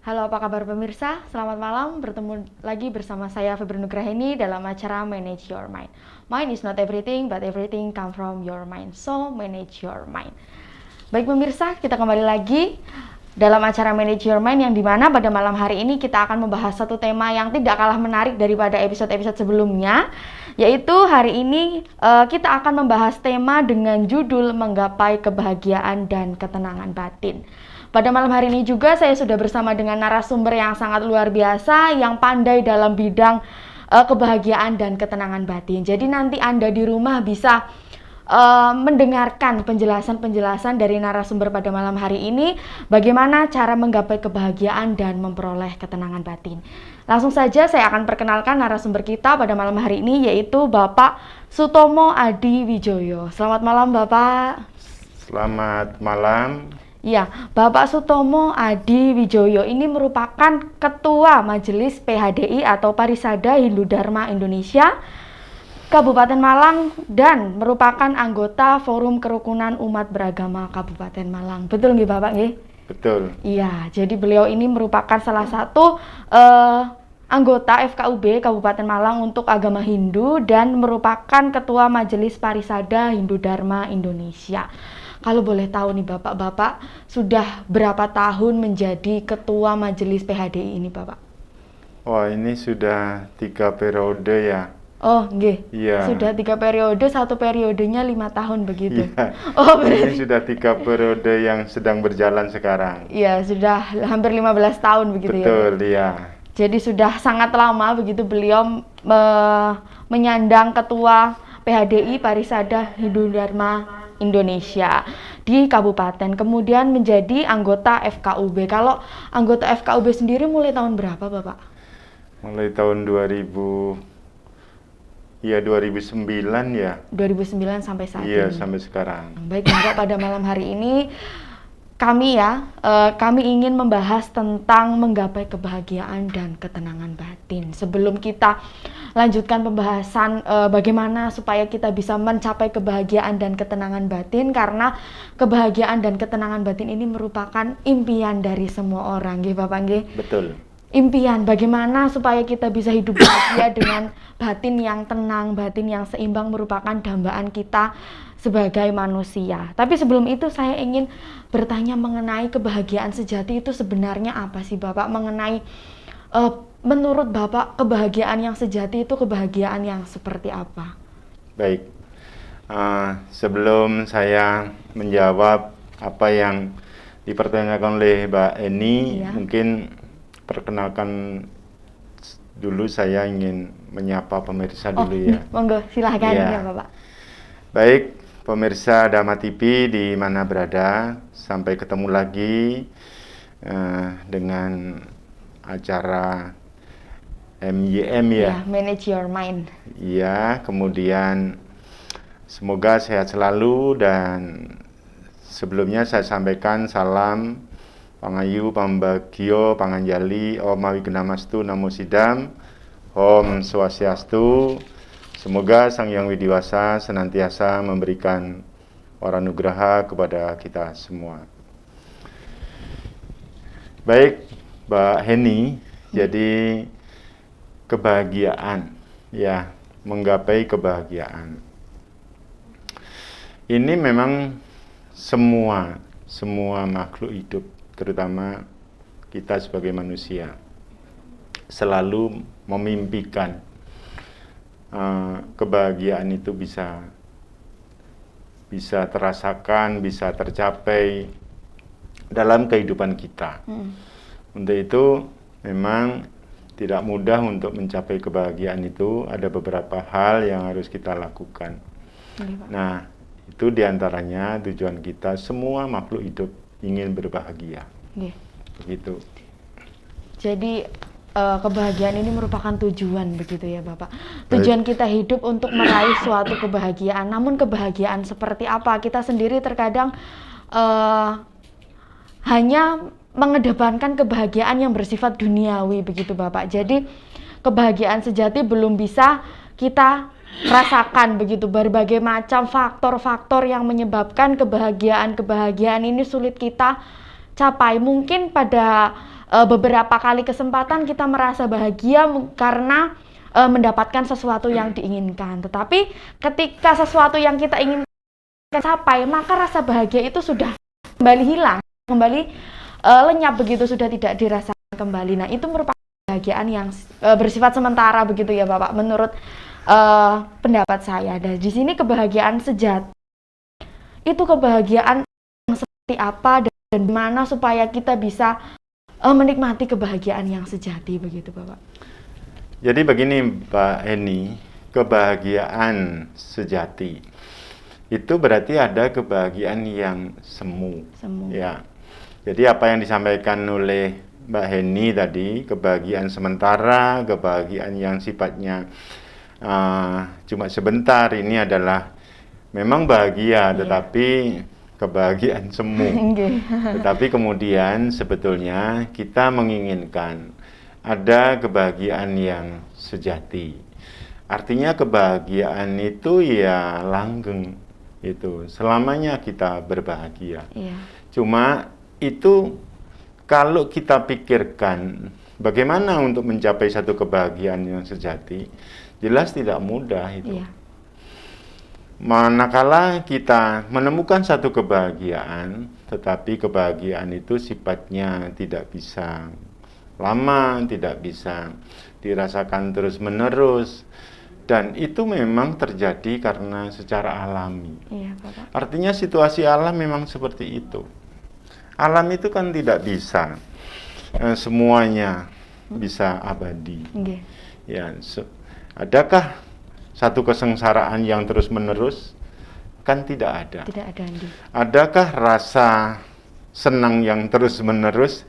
Halo, apa kabar pemirsa? Selamat malam, bertemu lagi bersama saya Febri Nugraheni dalam acara Manage Your Mind. Mind is not everything, but everything come from your mind. So, manage your mind. Baik pemirsa, kita kembali lagi dalam acara Manage Your Mind yang dimana pada malam hari ini kita akan membahas satu tema yang tidak kalah menarik daripada episode-episode sebelumnya, yaitu hari ini kita akan membahas tema dengan judul Menggapai Kebahagiaan dan Ketenangan Batin. Pada malam hari ini juga saya sudah bersama dengan narasumber yang sangat luar biasa, yang pandai dalam bidang kebahagiaan dan ketenangan batin. Jadi nanti Anda di rumah bisa mendengarkan penjelasan-penjelasan dari narasumber pada malam hari ini, bagaimana cara menggapai kebahagiaan dan memperoleh ketenangan batin. Langsung saja saya akan perkenalkan narasumber kita pada malam hari ini, yaitu Bapak Sutomo Adi Wijoyo. Selamat malam Bapak. Selamat malam. Ya, Bapak Sutomo Adi Wijoyo ini merupakan Ketua Majelis PHDI atau Parisada Hindu Dharma Indonesia Kabupaten Malang dan merupakan anggota Forum Kerukunan Umat Beragama Kabupaten Malang. Betul nggih Bapak nggih? Betul. Iya, jadi beliau ini merupakan salah satu anggota FKUB Kabupaten Malang untuk agama Hindu dan merupakan Ketua Majelis Parisada Hindu Dharma Indonesia. Kalau boleh tahu nih Bapak-Bapak, sudah berapa tahun menjadi Ketua Majelis PHDI ini Bapak? Wah, ini sudah 3 periode ya. Oh, nggih. Iya. Sudah 3 periode, satu periodenya 5 tahun begitu. Iya. Oh, berarti. Ini sudah 3 periode yang sedang berjalan sekarang. Iya, sudah hampir 15 tahun begitu. Betul, ya. Iya. Jadi sudah sangat lama begitu beliau menyandang Ketua PHDI Parisada Hindu Dharma Indonesia di kabupaten, kemudian menjadi anggota FKUB. Kalau anggota FKUB sendiri mulai tahun berapa Bapak? Mulai tahun 2009 ya. 2009 sampai saat Iya, ini. sampai sekarang. Baik Bapak, pada malam hari ini kami ingin membahas tentang menggapai kebahagiaan dan ketenangan batin. Sebelum kita lanjutkan pembahasan bagaimana supaya kita bisa mencapai kebahagiaan dan ketenangan batin, karena kebahagiaan dan ketenangan batin ini merupakan impian dari semua orang, nggih Bapak nggih? Betul. Impian bagaimana supaya kita bisa hidup bahagia dengan batin yang tenang, batin yang seimbang, merupakan dambaan kita sebagai manusia. Tapi sebelum itu saya ingin bertanya mengenai kebahagiaan sejati itu sebenarnya apa sih Bapak? Mengenai menurut Bapak kebahagiaan yang sejati itu kebahagiaan yang seperti apa? Baik. Sebelum saya menjawab apa yang dipertanyakan oleh Mbak Eni, Iya. mungkin perkenalkan dulu, saya ingin menyapa pemirsa dulu ya. Monggo silahkan Iya. ya Bapak. Baik, pemirsa Dharma TV di mana berada, sampai ketemu lagi dengan acara MYM ya. Ya, Manage Your Mind. Iya, kemudian semoga sehat selalu, dan sebelumnya saya sampaikan salam Pangayu, Pambagio, Panganjali, Om Awigedamastu, Namo Sidam, Om Swastiastu. Semoga Sang Hyang Widiwasa senantiasa memberikan waranugraha kepada kita semua. Baik, Mbak Heni, jadi kebahagiaan, ya, menggapai kebahagiaan. Ini memang semua makhluk hidup, terutama kita sebagai manusia, selalu memimpikan kebahagiaan itu bisa terasakan, bisa tercapai dalam kehidupan kita. Untuk itu memang tidak mudah untuk mencapai kebahagiaan itu. Ada beberapa hal yang harus kita lakukan. Nah, itu diantaranya tujuan kita, semua makhluk hidup ingin berbahagia. Begitu. Jadi kebahagiaan ini merupakan tujuan begitu ya Bapak. Tujuan kita hidup untuk meraih suatu kebahagiaan. Namun kebahagiaan seperti apa? Kita sendiri terkadang hanya mengedepankan kebahagiaan yang bersifat duniawi begitu Bapak. Jadi kebahagiaan sejati belum bisa kita rasakan begitu. Berbagai macam faktor-faktor yang menyebabkan kebahagiaan ini sulit kita capai. Mungkin pada beberapa kali kesempatan kita merasa bahagia karena mendapatkan sesuatu yang diinginkan. Tetapi ketika sesuatu yang kita inginkan capai, maka rasa bahagia itu sudah kembali hilang, kembali lenyap begitu, sudah tidak dirasakan kembali. Nah, itu merupakan kebahagiaan yang bersifat sementara begitu ya Bapak, menurut pendapat saya. Dan di sini kebahagiaan sejati itu kebahagiaan yang seperti apa dan gimana supaya kita bisa menikmati kebahagiaan yang sejati begitu Bapak. Jadi begini Mbak Eni, kebahagiaan sejati itu berarti ada kebahagiaan yang semu. Ya. Jadi apa yang disampaikan oleh Mbak Heni tadi, kebahagiaan sementara, kebahagiaan yang sifatnya cuma sebentar, ini adalah memang bahagia, tetapi kebahagiaan semu. Tetapi kemudian sebetulnya kita menginginkan ada kebahagiaan yang sejati. Artinya kebahagiaan itu ya langgeng, itu selamanya kita berbahagia. Cuma itu kalau kita pikirkan bagaimana untuk mencapai satu kebahagiaan yang sejati, jelas tidak mudah itu. Manakala kita menemukan satu kebahagiaan, tetapi kebahagiaan itu sifatnya tidak bisa lama, tidak bisa dirasakan terus-menerus, dan itu memang terjadi karena secara alami. Artinya situasi alam memang seperti itu. Alam itu kan tidak bisa semuanya bisa abadi. Ya, adakah satu kesengsaraan yang terus-menerus? Kan tidak ada. Tidak ada. Adakah rasa senang yang terus-menerus?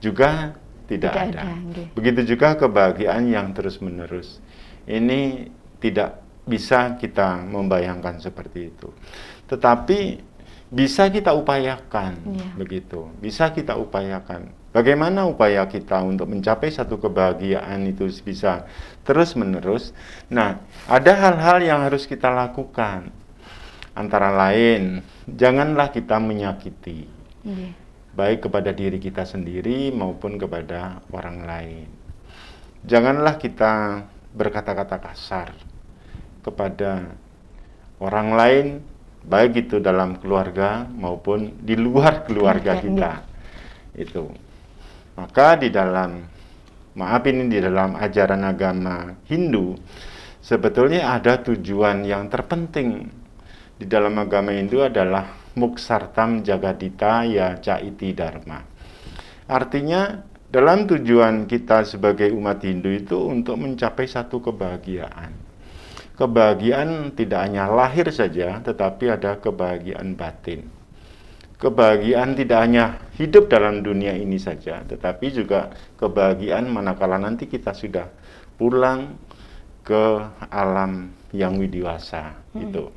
Juga tidak ada. Begitu juga kebahagiaan yang terus-menerus. Ini tidak bisa kita membayangkan seperti itu. Tetapi bisa kita upayakan, begitu. Bisa kita upayakan. Bagaimana upaya kita untuk mencapai satu kebahagiaan itu bisa terus-menerus? Nah, ada hal-hal yang harus kita lakukan. Antara lain, janganlah kita menyakiti, baik kepada diri kita sendiri maupun kepada orang lain. Janganlah kita berkata-kata kasar kepada orang lain, baik itu dalam keluarga maupun di luar keluarga kita. Itu. Maka di dalam ajaran agama Hindu, sebetulnya ada tujuan yang terpenting di dalam agama Hindu adalah Muksartam Jagadita Ya Caiti Dharma. Artinya dalam tujuan kita sebagai umat Hindu itu untuk mencapai satu kebahagiaan. Kebahagiaan tidak hanya lahir saja, tetapi ada kebahagiaan batin. Kebahagiaan tidak hanya hidup dalam dunia ini saja, tetapi juga kebahagiaan manakala nanti kita sudah pulang ke alam yang widiwasa itu.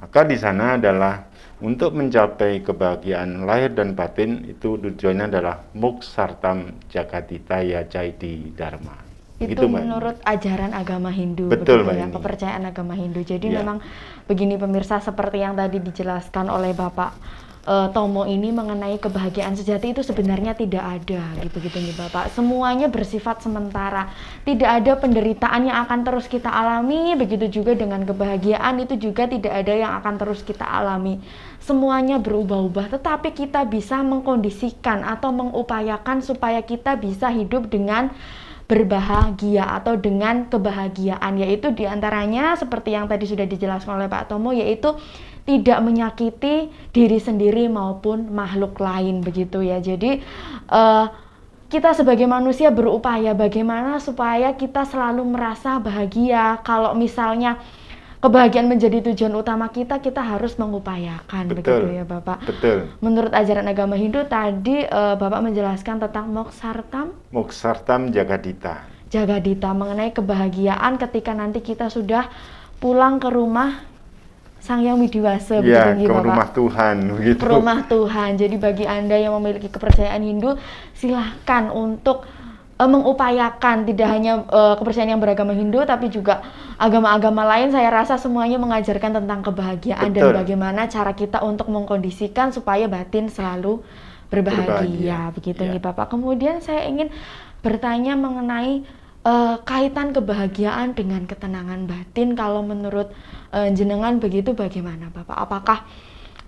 Maka di sana adalah untuk mencapai kebahagiaan lahir dan batin, itu tujuannya adalah Muksartam Jagadita Ya Caiti Dharma. Itu gitu, menurut ajaran agama Hindu. Betul, begitu ya, kepercayaan agama Hindu. Jadi memang begini pemirsa, seperti yang tadi dijelaskan oleh Bapak Tomo ini mengenai kebahagiaan sejati itu sebenarnya tidak ada gitu nih Bapak. Semuanya bersifat sementara. Tidak ada penderitaan yang akan terus kita alami, begitu juga dengan kebahagiaan itu juga tidak ada yang akan terus kita alami. Semuanya berubah-ubah, tetapi kita bisa mengkondisikan atau mengupayakan supaya kita bisa hidup dengan berbahagia atau dengan kebahagiaan, yaitu diantaranya seperti yang tadi sudah dijelaskan oleh Pak Tomo, yaitu tidak menyakiti diri sendiri maupun makhluk lain begitu ya. Jadi kita sebagai manusia berupaya bagaimana supaya kita selalu merasa bahagia. Kalau misalnya kebahagiaan menjadi tujuan utama kita harus mengupayakan. Betul, begitu ya Bapak. Betul. Menurut ajaran agama Hindu tadi Bapak menjelaskan tentang Muksartam Jagadita. Jagadita, mengenai kebahagiaan ketika nanti kita sudah pulang ke rumah Sang Yang Widiwasa. Ya, ke Bapak. Rumah Tuhan. Begitu. Rumah Tuhan. Jadi bagi Anda yang memiliki kepercayaan Hindu, silahkan untuk mengupayakan tidak hanya kepercayaan yang beragama Hindu, tapi juga agama-agama lain. Saya rasa semuanya mengajarkan tentang kebahagiaan. Betul. Dan bagaimana cara kita untuk mengkondisikan supaya batin selalu berbahagia, begitu ya. nih Bapak. Kemudian saya ingin bertanya mengenai kaitan kebahagiaan dengan ketenangan batin. Kalau menurut jenengan begitu bagaimana Bapak? Apakah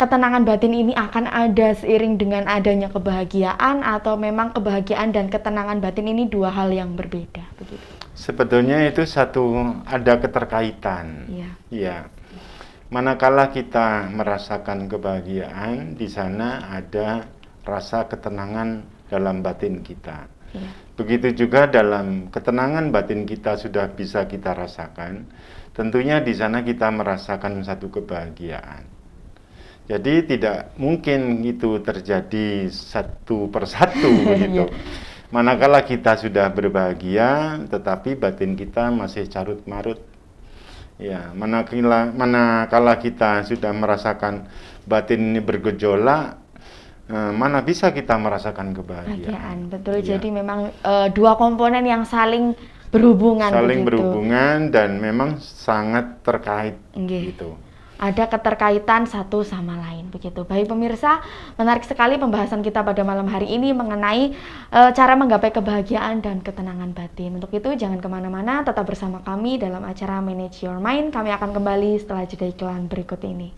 ketenangan batin ini akan ada seiring dengan adanya kebahagiaan, atau memang kebahagiaan dan ketenangan batin ini dua hal yang berbeda begitu? Sebetulnya itu ada keterkaitan. Ya. Manakala kita merasakan kebahagiaan, di sana ada rasa ketenangan dalam batin kita. Ya. Begitu juga dalam ketenangan batin kita sudah bisa kita rasakan, tentunya di sana kita merasakan satu kebahagiaan. Jadi tidak mungkin itu terjadi satu persatu begitu. Manakala kita sudah berbahagia, tetapi batin kita masih carut marut. Ya, manakala kita sudah merasakan batin ini bergejolak, mana bisa kita merasakan kebahagiaan. Betul. Ya. Jadi memang dua komponen yang saling berhubungan. Berhubungan dan memang sangat terkait gitu. Ada keterkaitan satu sama lain begitu. Baik pemirsa, menarik sekali pembahasan kita pada malam hari ini mengenai cara menggapai kebahagiaan dan ketenangan batin. Untuk itu jangan kemana-mana, tetap bersama kami dalam acara Manage Your Mind. Kami akan kembali setelah jeda iklan berikut ini.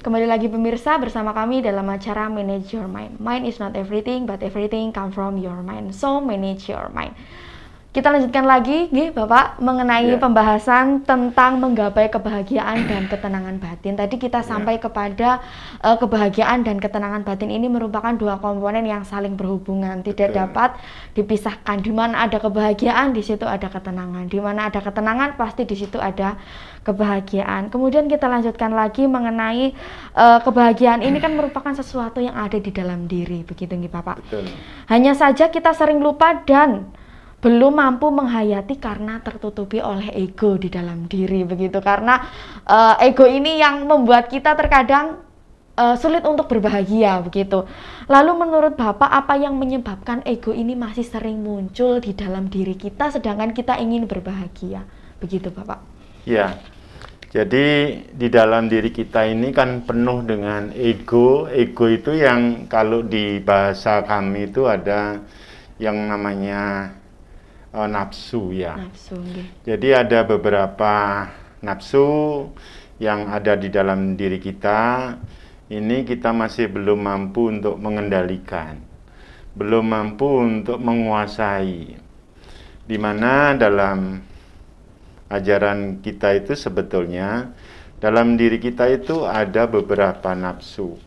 Kembali lagi pemirsa bersama kami dalam acara Manage Your Mind. Mind is not everything, but everything come from your mind. So manage your mind. Kita lanjutkan lagi, Bapak, mengenai pembahasan tentang menggapai kebahagiaan dan ketenangan batin. Tadi kita sampai kepada kebahagiaan dan ketenangan batin ini merupakan dua komponen yang saling berhubungan, tidak dapat dipisahkan. Di mana ada kebahagiaan, di situ ada ketenangan. Di mana ada ketenangan, pasti di situ ada kebahagiaan. Kemudian kita lanjutkan lagi mengenai kebahagiaan ini kan merupakan sesuatu yang ada di dalam diri, begitu nih Bapak. Betul. Hanya saja kita sering lupa dan belum mampu menghayati karena tertutupi oleh ego di dalam diri begitu. Karena ego ini yang membuat kita terkadang sulit untuk berbahagia begitu. Lalu menurut Bapak, apa yang menyebabkan ego ini masih sering muncul di dalam diri kita sedangkan kita ingin berbahagia? Begitu Bapak. Ya. Jadi di dalam diri kita ini kan penuh dengan ego. Ego itu yang kalau di bahasa kami itu ada yang namanya nafsu ya. Jadi ada beberapa nafsu yang ada di dalam diri kita. Ini kita masih belum mampu untuk mengendalikan, belum mampu untuk menguasai. Di mana dalam ajaran kita itu sebetulnya dalam diri kita itu ada beberapa nafsu.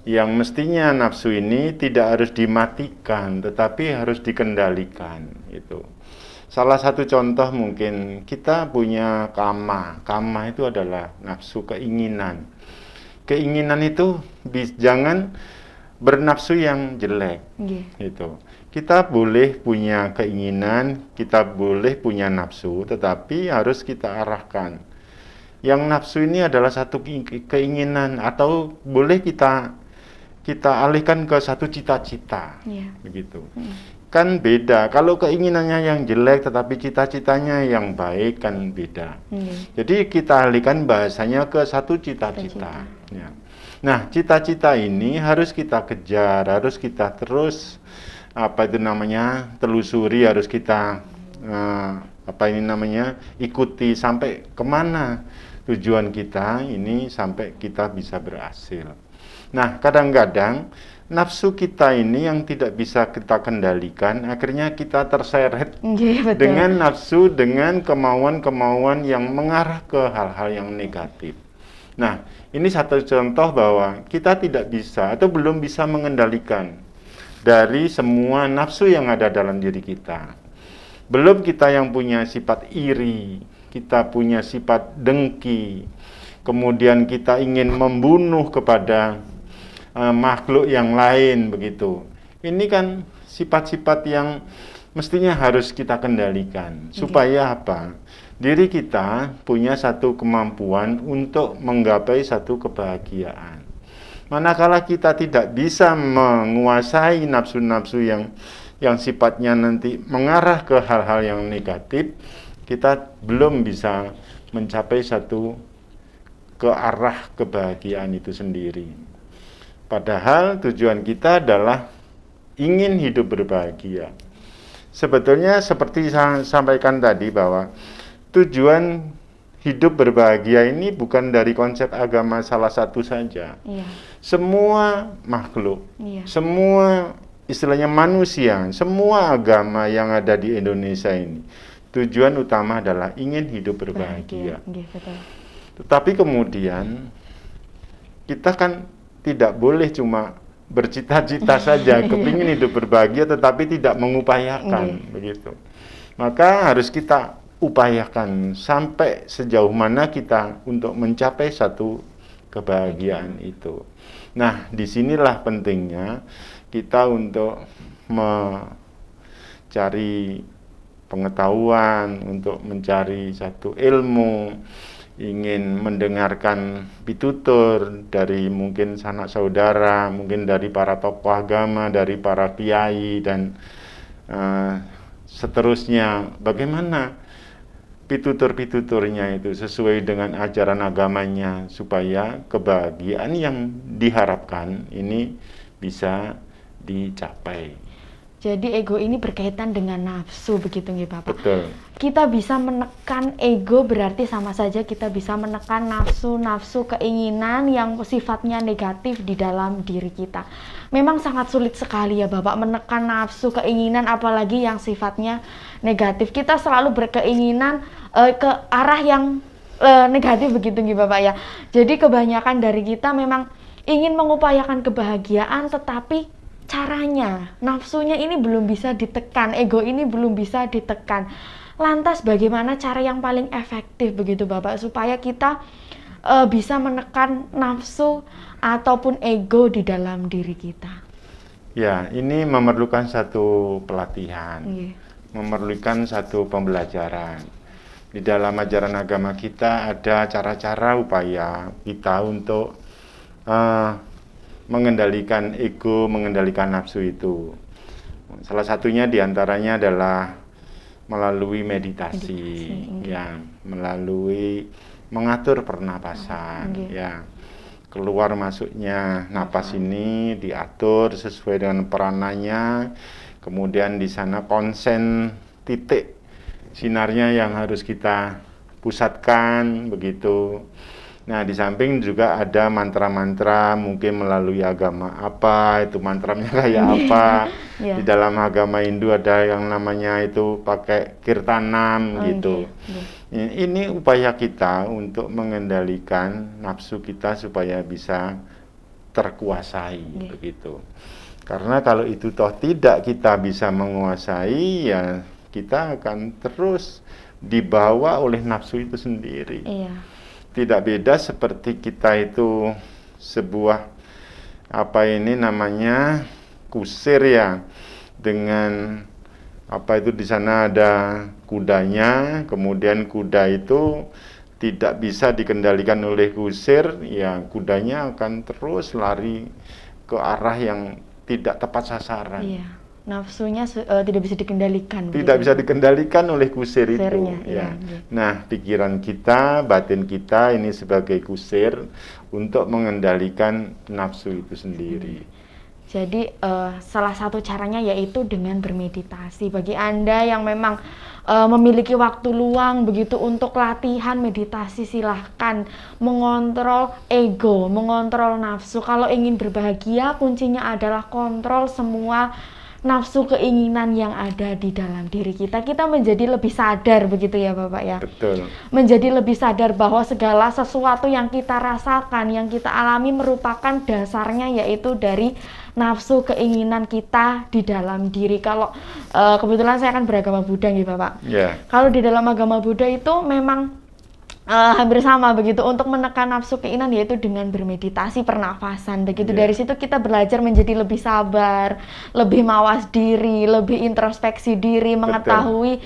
Yang mestinya nafsu ini tidak harus dimatikan, tetapi harus dikendalikan. Itu. Salah satu contoh mungkin kita punya kama. Kama itu adalah nafsu keinginan. Keinginan itu jangan bernafsu yang jelek. Itu. Kita boleh punya keinginan, kita boleh punya nafsu, tetapi harus kita arahkan. Yang nafsu ini adalah satu keinginan, atau boleh kita alihkan ke satu cita-cita, begitu. Kan beda. Kalau keinginannya yang jelek, tetapi cita-citanya yang baik, kan beda. Jadi kita alihkan bahasanya ke satu cita-cita. Ya. Nah, cita-cita ini harus kita kejar, harus kita terus telusuri, harus kita ikuti sampai kemana tujuan kita ini, sampai kita bisa berhasil. Nah, kadang-kadang nafsu kita ini yang tidak bisa kita kendalikan, akhirnya kita terseret dengan nafsu, dengan kemauan-kemauan yang mengarah ke hal-hal yang negatif. Nah, ini satu contoh bahwa kita tidak bisa atau belum bisa mengendalikan dari semua nafsu yang ada dalam diri kita. Belum kita yang punya sifat iri, kita punya sifat dengki, kemudian kita ingin membunuh kepada makhluk yang lain begitu. Ini kan sifat-sifat yang mestinya harus kita kendalikan. Supaya apa? Diri kita punya satu kemampuan untuk menggapai satu kebahagiaan. Manakala kita tidak bisa menguasai nafsu-nafsu yang sifatnya nanti mengarah ke hal-hal yang negatif, kita belum bisa mencapai satu ke arah kebahagiaan itu sendiri. Padahal tujuan kita adalah ingin hidup berbahagia. Sebetulnya seperti saya sampaikan tadi bahwa tujuan hidup berbahagia ini bukan dari konsep agama salah satu saja. Iya. Semua makhluk, Iya. semua istilahnya manusia, semua agama yang ada di Indonesia ini, tujuan utama adalah ingin hidup berbahagia. Bahagia. Betul. Tetapi kemudian kita kan tidak boleh cuma bercita-cita saja, kepingin hidup berbahagia tetapi tidak mengupayakan, begitu. Maka harus kita upayakan sampai sejauh mana kita untuk mencapai satu kebahagiaan itu. Nah, disinilah pentingnya kita untuk mencari pengetahuan, untuk mencari satu ilmu, ingin mendengarkan pitutur dari mungkin sanak saudara, mungkin dari para tokoh agama, dari para kiai dan seterusnya. Bagaimana pitutur-pituturnya itu sesuai dengan ajaran agamanya supaya kebahagiaan yang diharapkan ini bisa dicapai. Jadi ego ini berkaitan dengan nafsu, begitu nggih Bapak? Betul. Kita bisa menekan ego berarti sama saja kita bisa menekan nafsu keinginan yang sifatnya negatif di dalam diri kita. Memang sangat sulit sekali ya Bapak menekan nafsu keinginan apalagi yang sifatnya negatif. Kita selalu berkeinginan ke arah yang negatif, begitu nggih Bapak ya. Jadi kebanyakan dari kita memang ingin mengupayakan kebahagiaan tetapi caranya, nafsunya ini belum bisa ditekan, ego ini belum bisa ditekan. Lantas bagaimana cara yang paling efektif begitu Bapak supaya kita bisa menekan nafsu ataupun ego di dalam diri kita? Ya, ini memerlukan satu pelatihan, memerlukan satu pembelajaran. Di dalam ajaran agama kita ada cara-cara upaya kita untuk mengendalikan ego, mengendalikan nafsu itu. Salah satunya diantaranya adalah melalui meditasi. Ya, melalui mengatur pernapasan, ya. Keluar masuknya napas ini diatur sesuai dengan peranannya. Kemudian di sana konsen titik sinarnya yang harus kita pusatkan, begitu. Nah, di samping juga ada mantra-mantra, mungkin melalui agama apa, itu mantranya kayak apa. Di dalam agama Hindu ada yang namanya itu pakai kirtanam, gitu. Ini upaya kita untuk mengendalikan nafsu kita supaya bisa terkuasai, begitu. Karena kalau itu toh tidak kita bisa menguasai, ya kita akan terus dibawa oleh nafsu itu sendiri. Tidak beda seperti kita itu sebuah apa ini namanya kusir ya, dengan apa itu di sana ada kudanya, kemudian kuda itu tidak bisa dikendalikan oleh kusir, ya kudanya akan terus lari ke arah yang tidak tepat sasaran. Nafsunya tidak bisa dikendalikan. Tidak bisa dikendalikan oleh kusir itu. Ya. Nah, pikiran kita, batin kita ini sebagai kusir untuk mengendalikan nafsu itu sendiri. Jadi salah satu caranya yaitu dengan bermeditasi. Bagi Anda yang memang memiliki waktu luang begitu untuk latihan meditasi, silahkan mengontrol ego, mengontrol nafsu. Kalau ingin berbahagia, kuncinya adalah kontrol semua nafsu keinginan yang ada di dalam diri kita. Kita menjadi lebih sadar, begitu ya Bapak ya. Betul. Menjadi lebih sadar bahwa segala sesuatu yang kita rasakan, yang kita alami merupakan dasarnya yaitu dari nafsu keinginan kita di dalam diri. Kalau kebetulan saya kan beragama Buddha nih Bapak. Kalau di dalam agama Buddha itu memang hampir sama begitu, untuk menekan nafsu keinginan yaitu dengan bermeditasi, pernafasan begitu. Dari situ kita belajar menjadi lebih sabar, lebih mawas diri, lebih introspeksi diri, mengetahui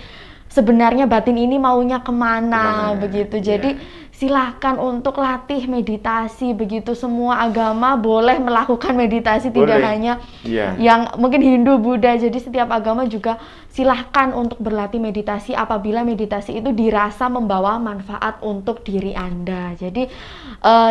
sebenarnya batin ini maunya kemana begitu. Jadi silahkan untuk latih meditasi begitu. Semua agama boleh melakukan meditasi, tidak hanya yang mungkin Hindu, Buddha. Jadi setiap agama juga silahkan untuk berlatih meditasi apabila meditasi itu dirasa membawa manfaat untuk diri Anda. Jadi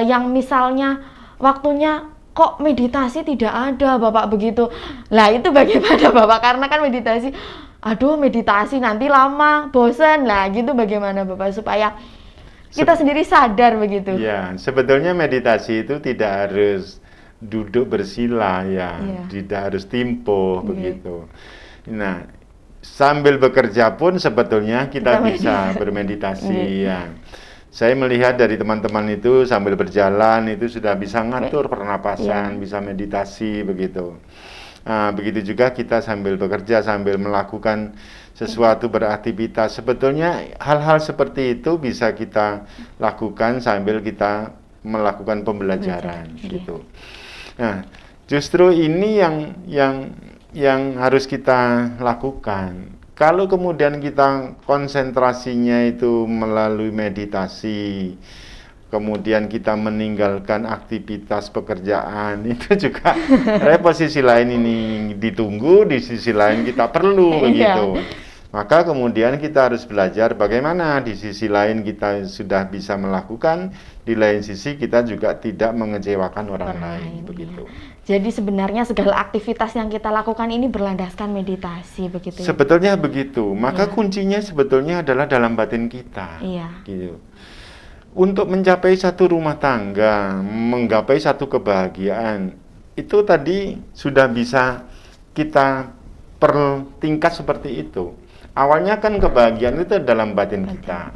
yang misalnya waktunya kok meditasi tidak ada Bapak begitu. Lah itu bagaimana Bapak? Karena kan meditasi, aduh meditasi nanti lama, bosan lah gitu, bagaimana Bapak supaya kita sendiri sadar begitu? Ya, sebetulnya meditasi itu tidak harus duduk bersila ya, tidak harus timpo begitu. Nah, sambil bekerja pun sebetulnya kita bisa bermeditasi ya. Saya melihat dari teman-teman itu sambil berjalan itu sudah bisa ngatur pernapasan, bisa meditasi begitu. Nah, begitu juga kita sambil bekerja, sambil melakukan sesuatu beraktivitas. Sebetulnya hal-hal seperti itu bisa kita lakukan sambil kita melakukan pembelajaran gitu. Nah, justru ini yang harus kita lakukan. Kalau kemudian kita konsentrasinya itu melalui meditasi, kemudian kita meninggalkan aktivitas pekerjaan, itu juga posisi lain ini ditunggu, di sisi lain kita perlu begitu. Maka kemudian kita harus belajar bagaimana di sisi lain kita sudah bisa melakukan, di lain sisi kita juga tidak mengecewakan orang lain begitu. Jadi sebenarnya segala aktivitas yang kita lakukan ini berlandaskan meditasi begitu. Sebetulnya begitu. Maka kuncinya sebetulnya adalah dalam batin kita. Gitu. Untuk mencapai satu rumah tangga, menggapai satu kebahagiaan, itu tadi sudah bisa kita per tingkat seperti itu. Awalnya kan kebahagiaan itu dalam batin kita.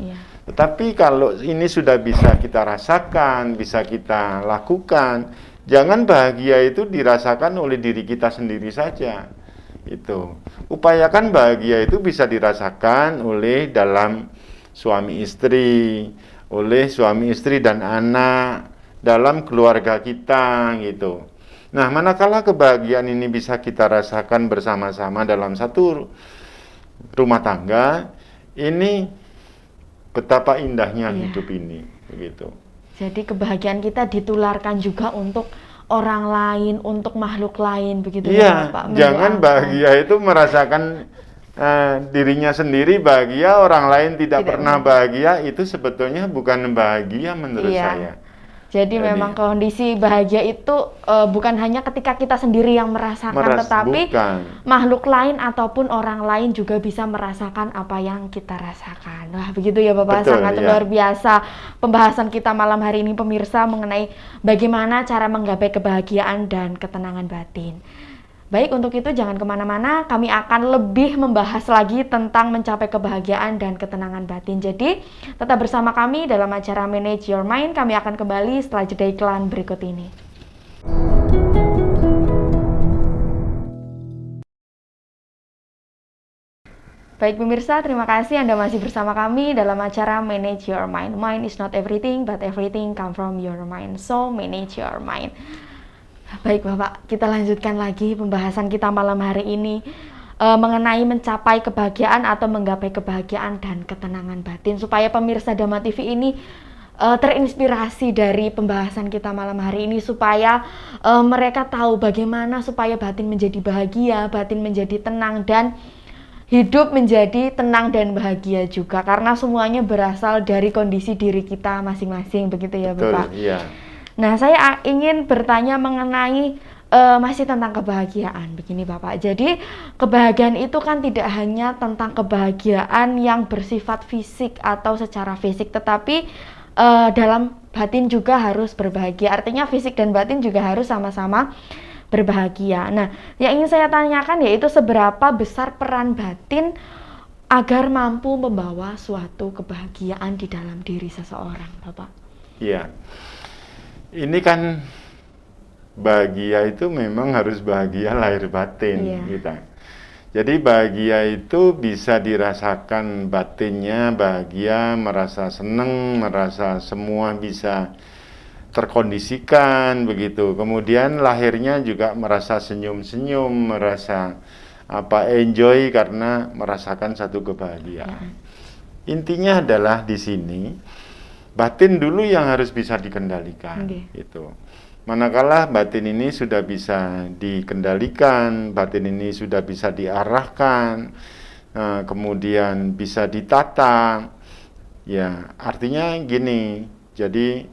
Tetapi kalau ini sudah bisa kita rasakan, bisa kita lakukan, jangan bahagia itu dirasakan oleh diri kita sendiri saja. Itu. Upayakan bahagia itu bisa dirasakan oleh dalam suami istri, oleh suami istri dan anak, dalam keluarga kita gitu. Nah, manakala kebahagiaan ini bisa kita rasakan bersama-sama dalam satu rumah tangga, ini betapa indahnya hidup ini begitu. Jadi kebahagiaan kita ditularkan juga untuk orang lain, untuk makhluk lain begitu ya Pak. Jangan bahagia itu merasakan dirinya sendiri bahagia, orang lain tidak pernah bahagia, itu sebetulnya bukan bahagia menurut saya. Jadi memang kondisi bahagia itu bukan hanya ketika kita sendiri yang merasakan, tetapi makhluk lain ataupun orang lain juga bisa merasakan apa yang kita rasakan. Wah, begitu ya Bapak. Sangat luar biasa pembahasan kita malam hari ini pemirsa mengenai bagaimana cara menggapai kebahagiaan dan ketenangan batin. Baik, untuk itu jangan kemana-mana, kami akan lebih membahas lagi tentang mencapai kebahagiaan dan ketenangan batin. Jadi, tetap bersama kami dalam acara Manage Your Mind. Kami akan kembali setelah jeda iklan berikut ini. Baik pemirsa, terima kasih Anda masih bersama kami dalam acara Manage Your Mind. Mind is not everything, but everything come from your mind. So, manage your mind. Baik Bapak, kita lanjutkan lagi pembahasan kita malam hari ini mengenai mencapai kebahagiaan atau menggapai kebahagiaan dan ketenangan batin, supaya pemirsa Dhamma TV ini terinspirasi dari pembahasan kita malam hari ini, supaya mereka tahu bagaimana supaya batin menjadi bahagia, batin menjadi tenang, dan hidup menjadi tenang dan bahagia juga, karena semuanya berasal dari kondisi diri kita masing-masing begitu ya Bapak. Betul, iya. Nah, saya ingin bertanya mengenai masih tentang kebahagiaan. Begini Bapak, jadi kebahagiaan itu kan tidak hanya tentang kebahagiaan yang bersifat fisik atau secara fisik, tetapi dalam batin juga harus berbahagia. Artinya fisik dan batin juga harus sama-sama berbahagia. Nah, yang ingin saya tanyakan yaitu seberapa besar peran batin agar mampu membawa suatu kebahagiaan di dalam diri seseorang, Bapak? Iya. Ini kan bahagia itu memang harus bahagia lahir batin kita. Jadi bahagia itu bisa dirasakan batinnya, bahagia, merasa senang, merasa semua bisa terkondisikan begitu. Kemudian lahirnya juga merasa senyum-senyum, merasa enjoy karena merasakan satu kebahagiaan. Intinya adalah di sini batin dulu yang harus bisa dikendalikan. Itu. Manakala batin ini sudah bisa dikendalikan, batin ini sudah bisa diarahkan, kemudian bisa ditata, ya artinya gini, jadi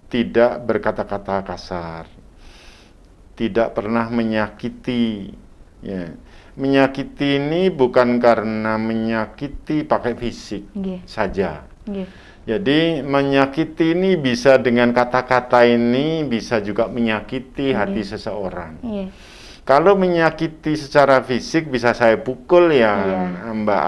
tidak berkata-kata kasar, tidak pernah menyakiti, ya. Menyakiti ini bukan karena menyakiti pakai fisik saja. Jadi menyakiti ini bisa dengan kata-kata ini, bisa juga menyakiti hati seseorang. Kalau menyakiti secara fisik bisa saya pukul ya, Mbak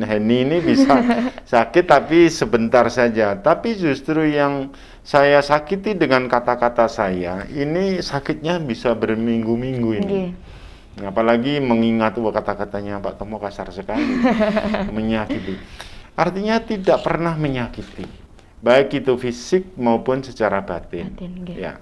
Heni ini bisa sakit tapi sebentar saja. Tapi justru yang saya sakiti dengan kata-kata saya, ini sakitnya bisa berminggu-minggu ini. Apalagi mengingat kata-katanya Pak Tomo kasar sekali, menyakiti. Artinya tidak pernah menyakiti, baik itu fisik maupun secara batin. Ya.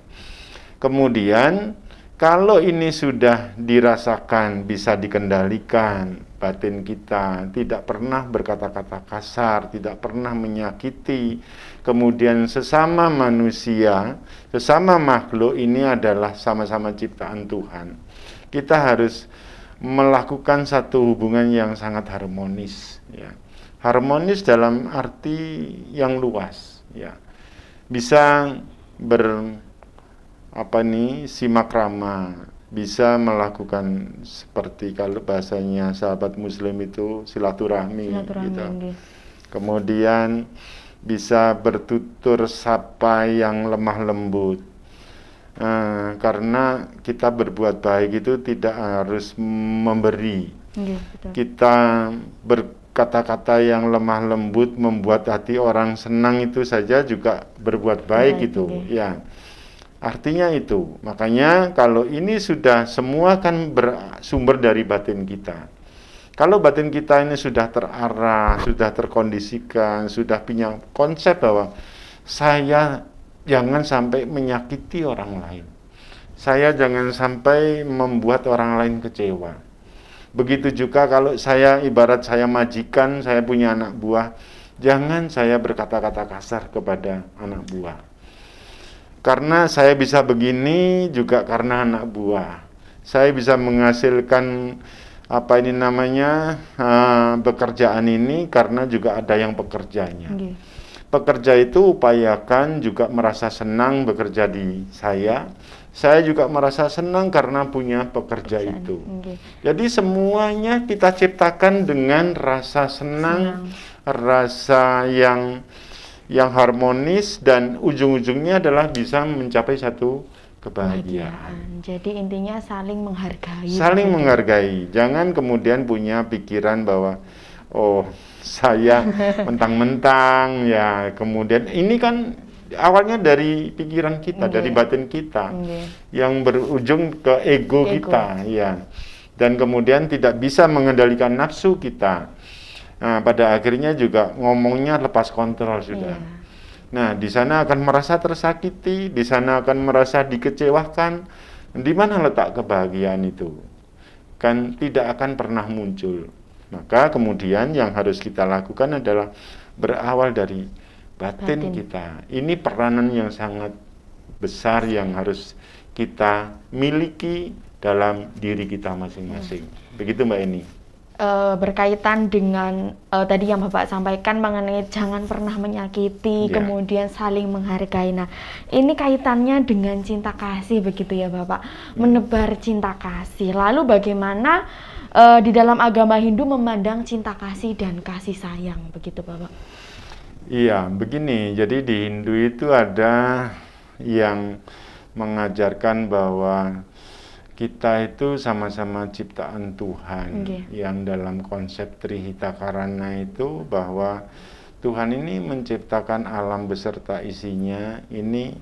Kemudian kalau ini sudah dirasakan, bisa dikendalikan, batin kita tidak pernah berkata-kata kasar, tidak pernah menyakiti. Kemudian sesama manusia, sesama makhluk ini adalah sama-sama ciptaan Tuhan. Kita harus melakukan satu hubungan yang sangat harmonis, ya. Harmonis dalam arti yang luas, ya. Bisa simak ramah, bisa melakukan seperti kalau bahasanya sahabat muslim itu silaturahmi gitu. Kemudian bisa bertutur sapa yang lemah lembut. Karena kita berbuat baik itu tidak harus memberi. Kita berkata-kata yang lemah lembut membuat hati orang senang itu saja juga berbuat baik itu. Ya. Artinya itu. Makanya kalau ini sudah semua kan bersumber dari batin kita. Kalau batin kita ini sudah terarah, sudah terkondisikan, sudah punya konsep bahwa saya jangan sampai menyakiti orang lain. Saya jangan sampai membuat orang lain kecewa. Begitu juga kalau ibarat saya majikan, saya punya anak buah, jangan saya berkata-kata kasar kepada anak buah. Karena saya bisa begini juga karena anak buah. Saya bisa menghasilkan pekerjaan ini karena juga ada yang pekerjanya. Pekerja itu upayakan juga merasa senang bekerja di saya. Saya juga merasa senang karena punya pekerja itu. Jadi semuanya kita ciptakan dengan rasa senang. Rasa yang harmonis dan ujung-ujungnya adalah bisa mencapai satu kebahagiaan. Jadi intinya saling menghargai. Saling menghargai. Jangan kemudian punya pikiran bahwa saya mentang-mentang ya, kemudian ini kan awalnya dari pikiran kita, dari batin kita yang berujung ke ego kita ya, dan kemudian tidak bisa mengendalikan nafsu kita. Nah, pada akhirnya juga ngomongnya lepas kontrol sudah. Nah, di sana akan merasa tersakiti, di sana akan merasa dikecewakan. Di mana letak kebahagiaan itu? Kan tidak akan pernah muncul. Maka kemudian yang harus kita lakukan adalah berawal dari batin kita. Ini peranan yang sangat besar yang harus kita miliki dalam diri kita masing-masing. Begitu Mbak Eni. Berkaitan dengan tadi yang Bapak sampaikan mengenai jangan pernah menyakiti, kemudian saling menghargai. Nah, ini kaitannya dengan cinta kasih begitu ya Bapak, menebar cinta kasih. Lalu bagaimana di dalam agama Hindu memandang cinta kasih dan kasih sayang begitu Bapak? Iya, begini. Jadi di Hindu itu ada yang mengajarkan bahwa kita itu sama-sama ciptaan Tuhan, yang dalam konsep Trihita Karana itu bahwa Tuhan ini menciptakan alam beserta isinya. Ini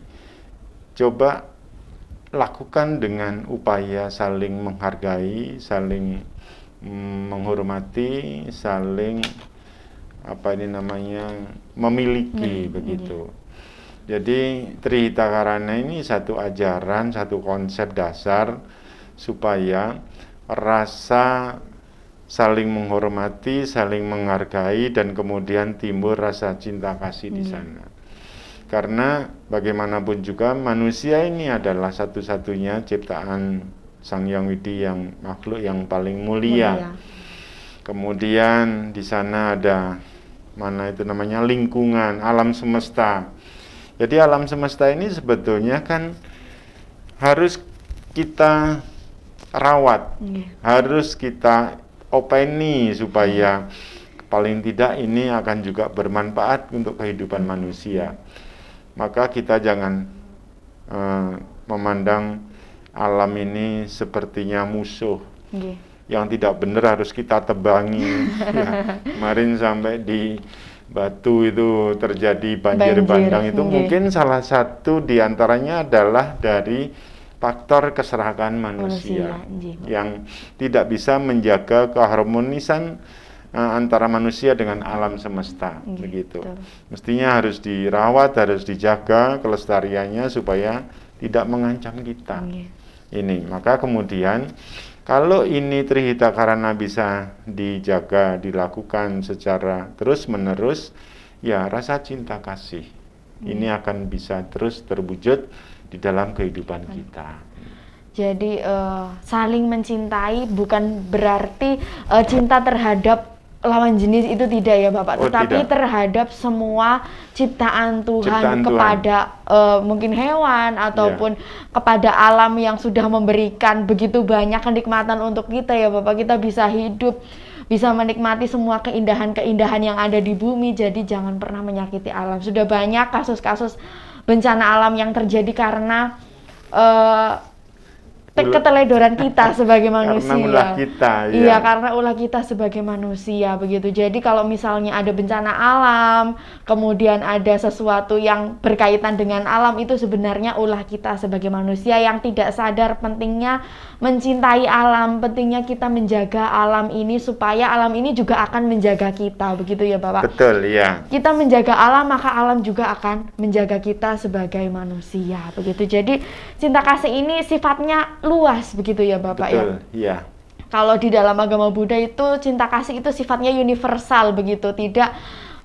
coba lakukan dengan upaya saling menghargai, saling menghormati, saling memiliki begitu. Jadi Trihita Karana ini satu ajaran, satu konsep dasar supaya rasa saling menghormati, saling menghargai, dan kemudian timbul rasa cinta kasih di sana. Karena bagaimanapun juga manusia ini adalah satu-satunya ciptaan Sang Hyang Widi, yang makhluk yang paling mulia. Kemudian di sana ada lingkungan, alam semesta. Jadi alam semesta ini sebetulnya kan harus kita rawat, harus kita openi supaya paling tidak ini akan juga bermanfaat untuk kehidupan manusia. Maka kita jangan memandang alam ini sepertinya musuh yang tidak benar harus kita tebangi. Ya, kemarin sampai di Batu itu terjadi banjir bandang itu mungkin salah satu diantaranya adalah dari faktor keserakahan manusia yang tidak bisa menjaga keharmonisan antara manusia dengan alam semesta, begitu. Mestinya harus dirawat, harus dijaga kelestariannya supaya tidak mengancam kita. Ini, maka kemudian kalau ini Trihita Karana bisa dijaga, dilakukan secara terus-menerus, ya rasa cinta kasih ini akan bisa terus terwujud di dalam kehidupan kita. Jadi saling mencintai bukan berarti cinta terhadap lawan jenis itu tidak ya Bapak, tetapi tidak. Terhadap semua ciptaan Tuhan kepada mungkin hewan ataupun kepada alam yang sudah memberikan begitu banyak kenikmatan untuk kita ya Bapak. Kita bisa hidup, bisa menikmati semua keindahan-keindahan yang ada di bumi, jadi jangan pernah menyakiti alam. Sudah banyak kasus-kasus bencana alam yang terjadi karena keteledoran kita sebagai manusia. Karena ulah kita, Iya, karena ulah kita sebagai manusia, begitu. Jadi kalau misalnya ada bencana alam, kemudian ada sesuatu yang berkaitan dengan alam, itu sebenarnya ulah kita sebagai manusia yang tidak sadar pentingnya mencintai alam, pentingnya kita menjaga alam ini supaya alam ini juga akan menjaga kita, begitu ya Bapak? Betul, ya. Kita menjaga alam, maka alam juga akan menjaga kita sebagai manusia, begitu. Jadi cinta kasih ini sifatnya luas, begitu ya Bapak? Betul, ya. Kalau di dalam agama Buddha itu cinta kasih itu sifatnya universal, begitu, tidak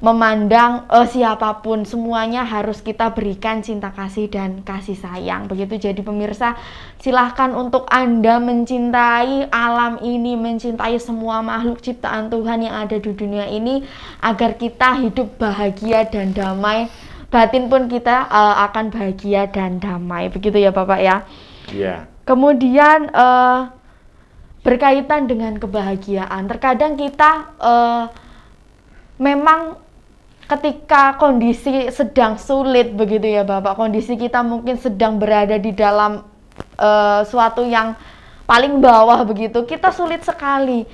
memandang siapapun, semuanya harus kita berikan cinta kasih dan kasih sayang, begitu. Jadi pemirsa, silahkan untuk Anda mencintai alam ini, mencintai semua makhluk ciptaan Tuhan yang ada di dunia ini, agar kita hidup bahagia dan damai, batin pun kita akan bahagia dan damai, begitu ya Bapak ya? Iya. Kemudian berkaitan dengan kebahagiaan, terkadang kita memang ketika kondisi sedang sulit, begitu ya Bapak, kondisi kita mungkin sedang berada di dalam suatu yang paling bawah, begitu, kita sulit sekali.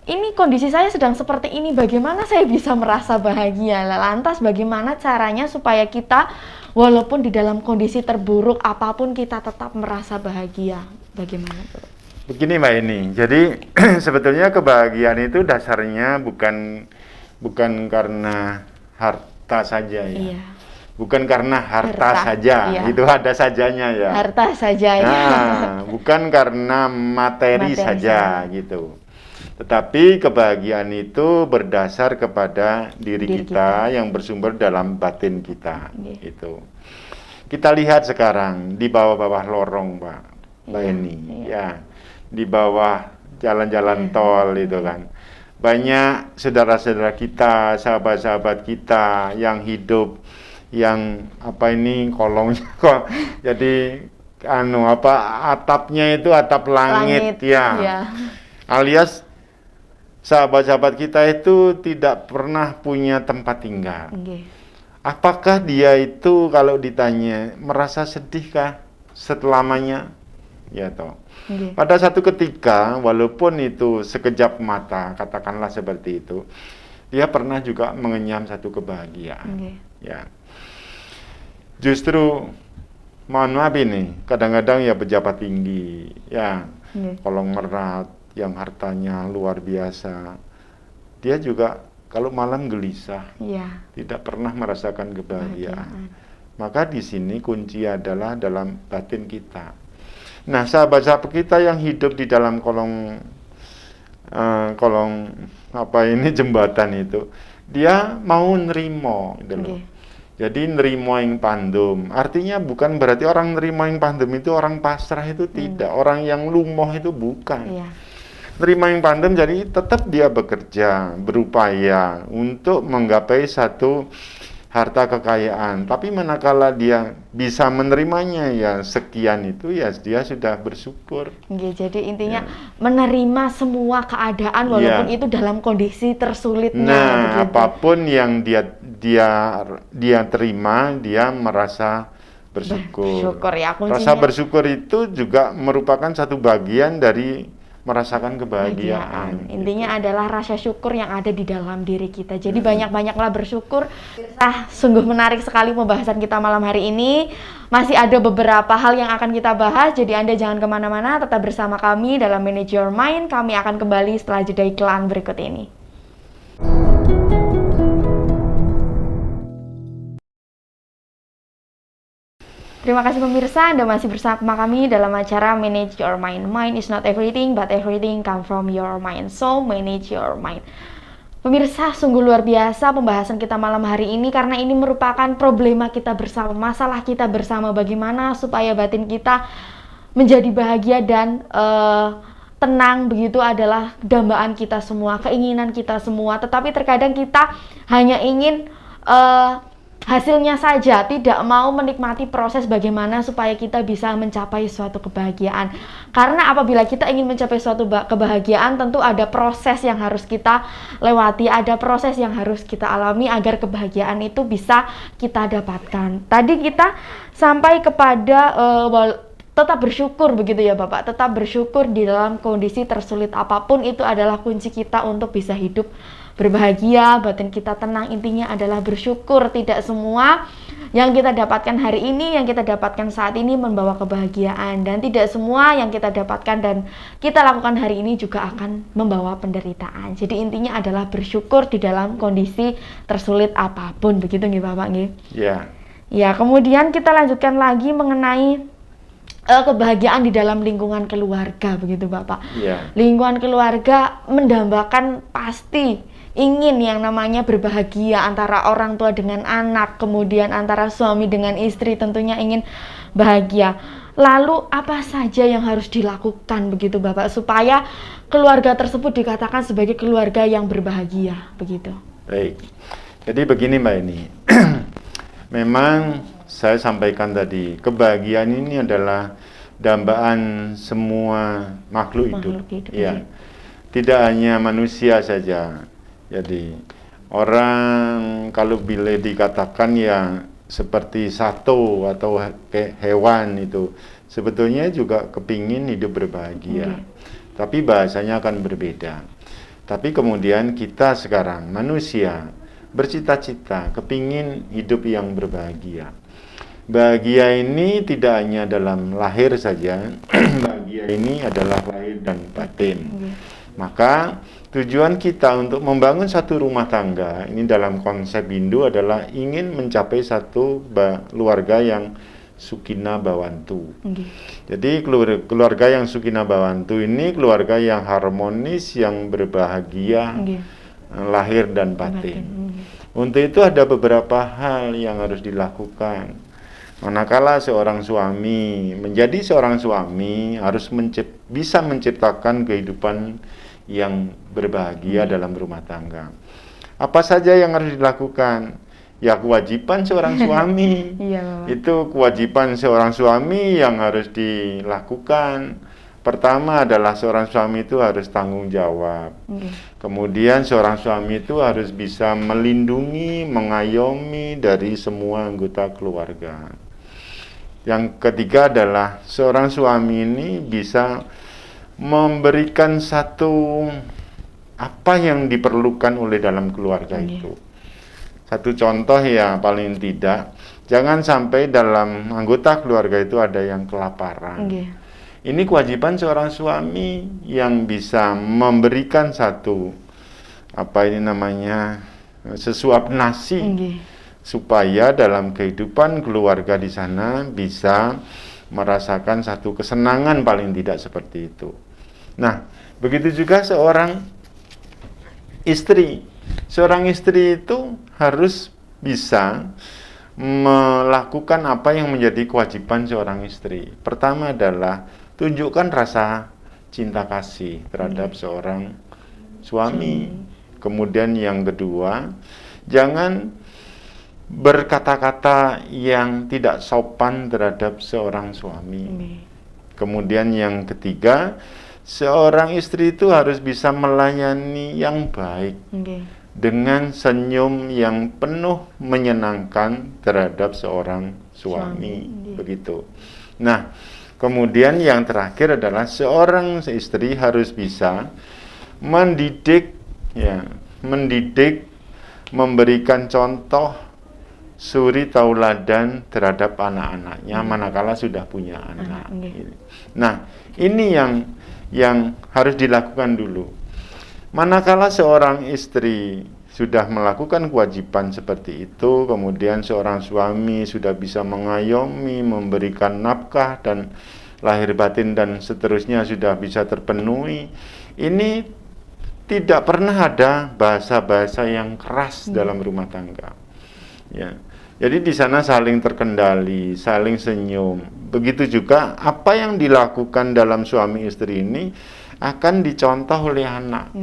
Ini kondisi saya sedang seperti ini, bagaimana saya bisa merasa bahagia? Lantas bagaimana caranya supaya kita walaupun di dalam kondisi terburuk apapun kita tetap merasa bahagia? Bagaimana, Bro? Begini Mbak ini, jadi sebetulnya kebahagiaan itu dasarnya bukan karena harta saja ya. Iya. Bukan karena harta saja, iya. Itu ada sajanya ya. Harta saja ya. Bukan karena materi saja gitu. Tetapi kebahagiaan itu berdasar kepada diri kita yang bersumber dalam batin kita. Itu. Kita lihat sekarang di bawah-bawah lorong, Mbak Eni, ya, di bawah jalan-jalan tol itu kan. Banyak saudara-saudara kita, sahabat-sahabat kita yang hidup, yang kolongnya kok jadi atapnya itu atap langit ya. Alias sahabat-sahabat kita itu tidak pernah punya tempat tinggal. Apakah dia itu kalau ditanya merasa sedihkah selamanya? Ya toh. Pada satu ketika, walaupun itu sekejap mata, katakanlah seperti itu, dia pernah juga mengenyam satu kebahagiaan. Ya. Justru mohon maaf ini, kadang-kadang ya pejabat tinggi, ya, kolong merat, yang hartanya luar biasa, dia juga kalau malam gelisah, tidak pernah merasakan kebahagiaan. Maka di sini kunci adalah dalam batin kita. Nah, sahabat-sahabat kita yang hidup di dalam kolong jembatan itu, dia mau nerimo, gitu loh. Jadi nerimo ing pandum, artinya bukan berarti orang nerimo ing pandum itu orang pasrah, itu tidak, orang yang lumoh itu bukan. Iya. Nerima yang pandem, jadi tetap dia bekerja, berupaya untuk menggapai satu harta kekayaan. Tapi manakala dia bisa menerimanya ya sekian itu, ya dia sudah bersyukur. Oke, jadi intinya menerima semua keadaan walaupun itu dalam kondisi tersulitnya. Nah, begitu. apapun yang dia terima, dia merasa bersyukur. Bersyukur ya, kuncinya. Rasa bersyukur itu juga merupakan satu bagian dari merasakan kebahagiaan. Intinya adalah rasa syukur yang ada di dalam diri kita. Jadi banyak-banyaklah bersyukur. Sungguh menarik sekali pembahasan kita malam hari ini. Masih ada beberapa hal yang akan kita bahas. Jadi Anda jangan kemana-mana, tetap bersama kami dalam Manage Your Mind. Kami akan kembali setelah jeda iklan berikut ini. Terima kasih pemirsa, Anda masih bersama kami dalam acara Manage Your Mind. Mind is not everything, but everything come from your mind. So, manage your mind. Pemirsa, sungguh luar biasa pembahasan kita malam hari ini karena ini merupakan problema kita bersama, masalah kita bersama, bagaimana supaya batin kita menjadi bahagia dan tenang, begitu adalah dambaan kita semua, keinginan kita semua. Tetapi terkadang kita hanya ingin hasilnya saja, tidak mau menikmati proses bagaimana supaya kita bisa mencapai suatu kebahagiaan. Karena apabila kita ingin mencapai suatu kebahagiaan, tentu ada proses yang harus kita lewati, ada proses yang harus kita alami agar kebahagiaan itu bisa kita dapatkan. Tadi kita sampai kepada tetap bersyukur, begitu ya Bapak, tetap bersyukur di dalam kondisi tersulit apapun, itu adalah kunci kita untuk bisa hidup berbahagia, batin kita tenang. Intinya adalah bersyukur. Tidak semua yang kita dapatkan hari ini, yang kita dapatkan saat ini membawa kebahagiaan, dan tidak semua yang kita dapatkan dan kita lakukan hari ini juga akan membawa penderitaan. Jadi intinya adalah bersyukur di dalam kondisi tersulit apapun, begitu nggih Bapak nggih? Ya. Ya, kemudian kita lanjutkan lagi mengenai kebahagiaan di dalam lingkungan keluarga, begitu Bapak. Ya. Lingkungan keluarga mendambakan pasti ingin yang namanya berbahagia, antara orang tua dengan anak, kemudian antara suami dengan istri tentunya ingin bahagia. Lalu apa saja yang harus dilakukan, begitu Bapak, supaya keluarga tersebut dikatakan sebagai keluarga yang berbahagia, begitu? Baik, jadi begini Mbak Eni. Memang saya sampaikan tadi, kebahagiaan ini adalah dambaan semua makhluk hidup. Ya. Tidak hanya manusia saja. Jadi orang kalau bila dikatakan ya seperti satu atau hewan itu sebetulnya juga kepingin hidup berbahagia. Tapi bahasanya akan berbeda. Tapi kemudian kita sekarang manusia bercita-cita kepingin hidup yang berbahagia. Bahagia ini tidak hanya dalam lahir saja. Bahagia ini adalah lahir dan batin. Maka tujuan kita untuk membangun satu rumah tangga ini dalam konsep Hindu adalah ingin mencapai satu keluarga yang Sukina Bhawantu. Jadi keluarga yang Sukina Bhawantu ini keluarga yang harmonis, yang berbahagia, lahir dan batin. Untuk itu ada beberapa hal yang harus dilakukan. Manakala seorang suami menjadi seorang suami harus bisa menciptakan kehidupan yang berbahagia dalam rumah tangga. Apa saja yang harus dilakukan? Ya kewajiban seorang suami. Itu kewajiban seorang suami yang harus dilakukan. Pertama adalah seorang suami itu harus tanggung jawab. Kemudian seorang suami itu harus bisa melindungi, mengayomi dari semua anggota keluarga. Yang ketiga adalah seorang suami ini bisa memberikan satu apa yang diperlukan oleh dalam keluarga itu. Satu contoh ya paling tidak, jangan sampai dalam anggota keluarga itu ada yang kelaparan. Ini kewajiban seorang suami yang bisa memberikan satu sesuap nasi supaya dalam kehidupan keluarga di sana bisa merasakan satu kesenangan paling tidak seperti itu. Nah, begitu juga seorang istri. Seorang istri itu harus bisa melakukan apa yang menjadi kewajiban seorang istri. Pertama adalah tunjukkan rasa cinta kasih terhadap seorang suami. Kemudian yang kedua, jangan berkata-kata yang tidak sopan terhadap seorang suami. Kemudian yang ketiga, seorang istri itu harus bisa melayani yang baik dengan senyum yang penuh menyenangkan terhadap seorang suami. Begitu. Nah, kemudian yang terakhir adalah seorang istri harus bisa mendidik, memberikan contoh suri tauladan terhadap anak-anaknya manakala sudah punya anak. Nah, ini yang harus dilakukan dulu. Manakala seorang istri sudah melakukan kewajiban seperti itu, kemudian seorang suami sudah bisa mengayomi, memberikan nafkah dan lahir batin dan seterusnya sudah bisa terpenuhi. Ini tidak pernah ada bahasa-bahasa yang keras dalam rumah tangga. Ya. Jadi di sana saling terkendali, saling senyum. Begitu juga apa yang dilakukan dalam suami istri ini akan dicontoh oleh anak.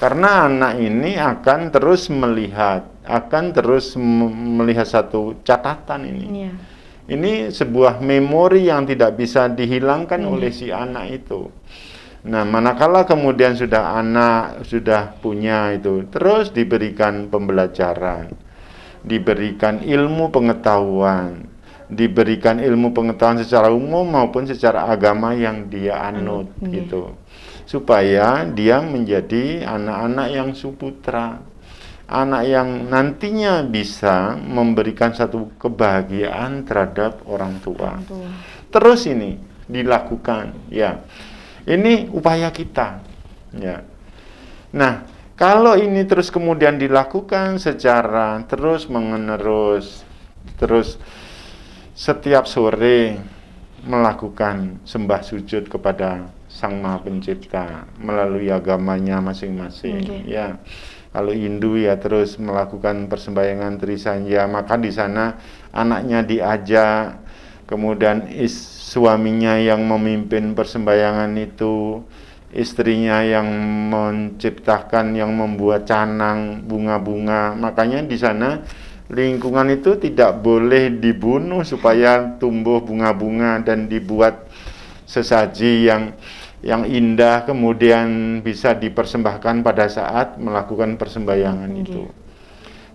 Karena anak ini akan terus melihat satu catatan ini. Ini sebuah memori yang tidak bisa dihilangkan oleh si anak itu. Nah, manakala kemudian anak sudah punya itu, terus diberikan pembelajaran, diberikan ilmu pengetahuan secara umum maupun secara agama yang dia anut gitu. Supaya dia menjadi anak-anak yang suputra, anak yang nantinya bisa memberikan satu kebahagiaan terhadap orang tua. Terus ini dilakukan, ya. Ini upaya kita, ya. Nah, kalau ini terus kemudian dilakukan secara terus-menerus, terus setiap sore melakukan sembah sujud kepada Sang Maha Pencipta melalui agamanya masing-masing, ya. Kalau Hindu ya terus melakukan persembahyangan Trisanya, maka di sana anaknya diajak, kemudian suaminya yang memimpin persembahyangan itu, istrinya yang menciptakan, yang membuat canang bunga-bunga. Makanya di sana lingkungan itu tidak boleh dibunuh supaya tumbuh bunga-bunga dan dibuat sesaji yang indah kemudian bisa dipersembahkan pada saat melakukan persembahyangan itu.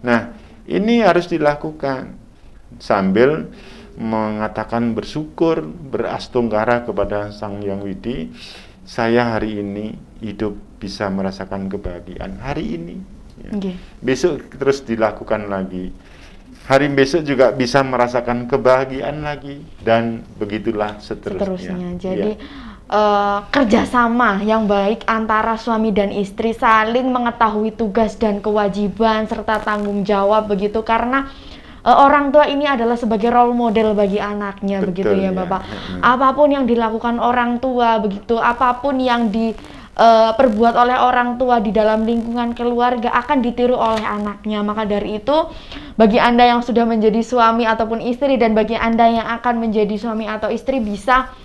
Nah, ini harus dilakukan sambil mengatakan bersyukur, berastungkara kepada Sang Hyang Widi, saya hari ini hidup bisa merasakan kebahagiaan hari ini. Ya. Besok terus dilakukan lagi. Hari besok juga bisa merasakan kebahagiaan lagi dan begitulah seterusnya. Jadi kerjasama yang baik antara suami dan istri, saling mengetahui tugas dan kewajiban serta tanggung jawab begitu, karena orang tua ini adalah sebagai role model bagi anaknya. Betul, begitu ya Bapak. Apapun yang dilakukan orang tua begitu, apapun yang perbuat oleh orang tua di dalam lingkungan keluarga akan ditiru oleh anaknya. Maka dari itu, bagi Anda yang sudah menjadi suami ataupun istri, dan bagi Anda yang akan menjadi suami atau istri, bisa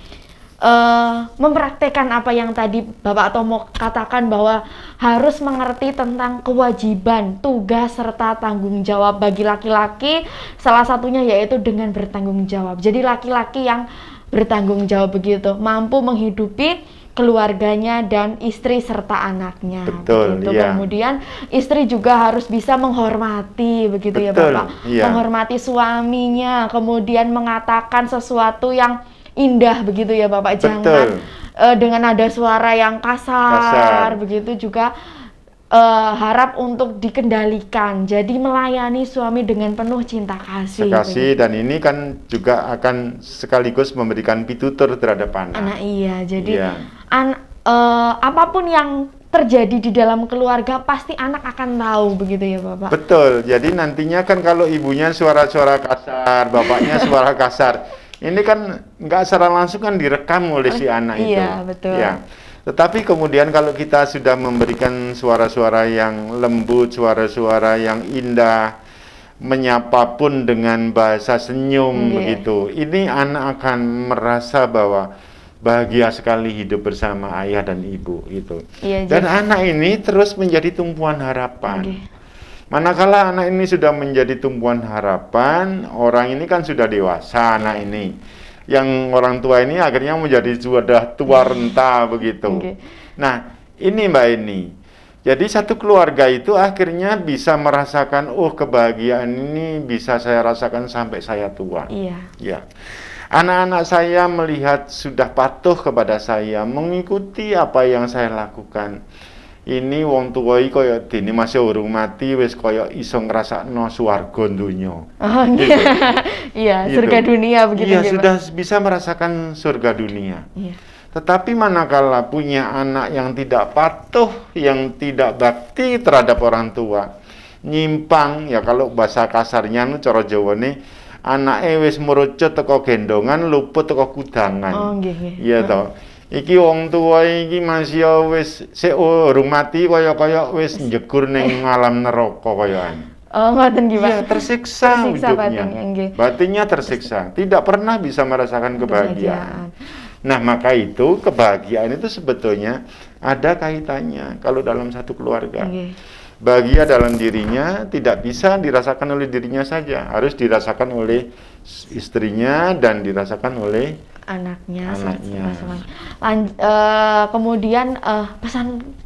mempraktekkan apa yang tadi Bapak Tomo katakan, bahwa harus mengerti tentang kewajiban, tugas, serta tanggung jawab. Bagi laki-laki, salah satunya yaitu dengan bertanggung jawab. Jadi laki-laki yang bertanggung jawab begitu, mampu menghidupi keluarganya dan istri serta anaknya. Betul, begitu. Kemudian istri juga harus bisa menghormati, begitu. Betul, ya Bapak. Menghormati suaminya, kemudian mengatakan sesuatu yang indah, begitu ya Bapak. Jangan dengan nada suara yang kasar. Begitu juga harap untuk dikendalikan. Jadi melayani suami dengan penuh cinta kasih. Dan ini kan juga akan sekaligus memberikan pitutur terhadap anak. Iya, jadi apapun yang terjadi di dalam keluarga pasti anak akan tahu, begitu ya Bapak. Betul. Jadi nantinya kan kalau ibunya suara-suara kasar, bapaknya suara kasar, ini kan nggak secara langsung kan direkam oleh si anak itu. Iya, betul. Ya. Tetapi kemudian kalau kita sudah memberikan suara-suara yang lembut, suara-suara yang indah, menyapa pun dengan bahasa senyum begitu. Ini anak akan merasa bahwa bahagia sekali hidup bersama ayah dan ibu itu. Dan anak ini terus menjadi tumpuan harapan. Manakala anak ini sudah menjadi tumpuan harapan, orang ini kan sudah dewasa, anak ini. Yang orang tua ini akhirnya menjadi sudah tua renta begitu. Nah, ini Mbak Eni. Jadi satu keluarga itu akhirnya bisa merasakan, oh kebahagiaan ini bisa saya rasakan sampai saya tua. Ya. Anak-anak saya melihat sudah patuh kepada saya, mengikuti apa yang saya lakukan. Ini wong tua iki kaya dene masih urung mati wis kaya iso ngrasakno swarga donya. Oh gitu. Iya, gitu. Surga dunia begitu. Iya, sudah bisa merasakan surga dunia. Tetapi manakala punya anak yang tidak patuh, yang tidak bakti terhadap orang tua, nyimpang, ya kalau bahasa kasarnya nu cara Jawane, anake wis murucut teko gendongan, luput teko kudangan. Oh nggih. Iya toh. Iki wong tua iki masih wis sik urung mati kaya wis njegur ning alam neraka kayaan. Oh, ngoten nggih, Pak. Iya, tersiksa hidupnya. Batinnya tersiksa, tidak pernah bisa merasakan kebahagiaan. Nah, maka itu kebahagiaan itu sebetulnya ada kaitannya kalau dalam satu keluarga. Bahagia dalam dirinya tidak bisa dirasakan oleh dirinya saja, harus dirasakan oleh istrinya dan dirasakan oleh anaknya. Kemudian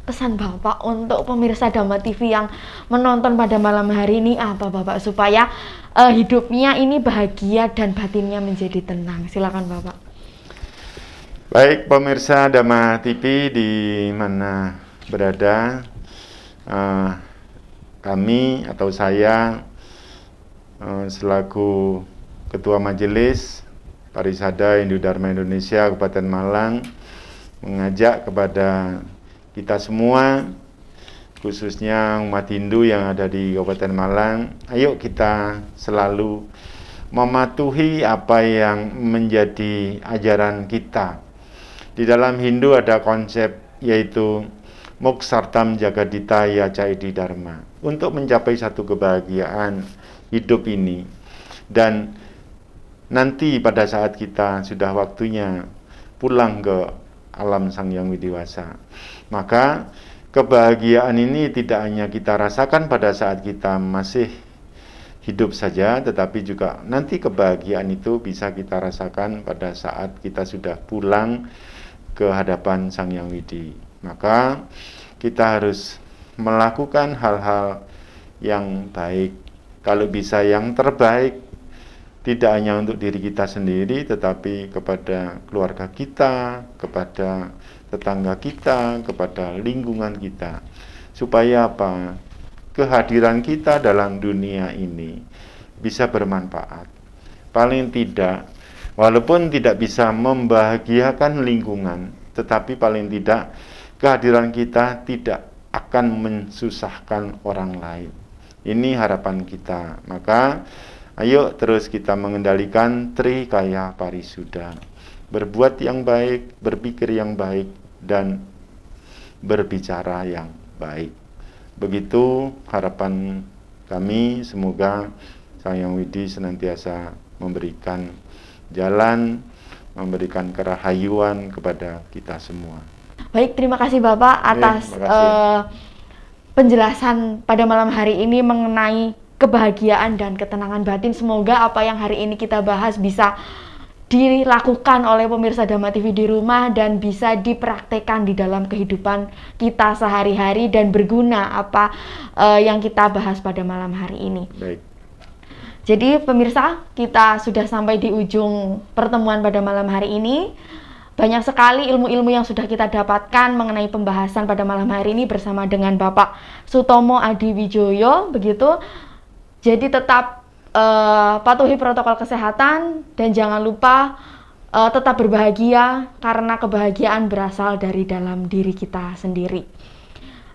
pesan Bapak untuk pemirsa Dhamma TV yang menonton pada malam hari ini apa Bapak supaya hidupnya ini bahagia dan batinnya menjadi tenang. Silakan Bapak. Baik pemirsa Dhamma TV di mana berada, kami atau saya selaku Ketua Majelis Parisada Hindu Dharma Indonesia Kabupaten Malang mengajak kepada kita semua, khususnya umat Hindu yang ada di Kabupaten Malang, ayo kita selalu mematuhi apa yang menjadi ajaran kita. Di dalam Hindu ada konsep yaitu Moksartam Jagaditaya Caidi Dharma, untuk mencapai satu kebahagiaan hidup ini. Dan nanti pada saat kita sudah waktunya pulang ke alam Sang Hyang Widiwasa, maka kebahagiaan ini tidak hanya kita rasakan pada saat kita masih hidup saja, tetapi juga nanti kebahagiaan itu bisa kita rasakan pada saat kita sudah pulang ke hadapan Sang Hyang Widi. Maka kita harus melakukan hal-hal yang baik, kalau bisa yang terbaik, tidak hanya untuk diri kita sendiri, tetapi kepada keluarga kita, kepada tetangga kita, kepada lingkungan kita. Supaya apa? Kehadiran kita dalam dunia ini bisa bermanfaat. Paling tidak, walaupun tidak bisa membahagiakan lingkungan, tetapi paling tidak kehadiran kita tidak akan mensusahkan orang lain. Ini harapan kita. Maka ayo terus kita mengendalikan Trikaya Parisuddha. Berbuat yang baik, berpikir yang baik, dan berbicara yang baik. Begitu harapan kami, semoga Sang Hyang Widi senantiasa memberikan jalan, memberikan kerahayuan kepada kita semua. Baik, terima kasih Bapak atas penjelasan pada malam hari ini mengenai kebahagiaan dan ketenangan batin. Semoga apa yang hari ini kita bahas bisa dilakukan oleh pemirsa Dhamma TV di rumah dan bisa dipraktekkan di dalam kehidupan kita sehari-hari dan berguna apa yang kita bahas pada malam hari ini. Baik. Jadi pemirsa, kita sudah sampai di ujung pertemuan pada malam hari ini. Banyak sekali ilmu-ilmu yang sudah kita dapatkan mengenai pembahasan pada malam hari ini bersama dengan Bapak Sutomo Adiwijoyo, begitu. Jadi tetap patuhi protokol kesehatan dan jangan lupa tetap berbahagia karena kebahagiaan berasal dari dalam diri kita sendiri.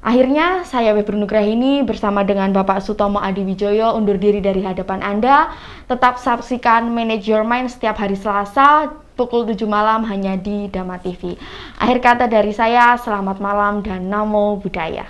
Akhirnya saya Febri Nugraheni bersama dengan Bapak Sutomo Adiwijoyo undur diri dari hadapan Anda. Tetap saksikan Manage Your Mind setiap hari Selasa pukul 7 malam hanya di Dhamma TV. Akhir kata dari saya, selamat malam dan Namo Buddhaya.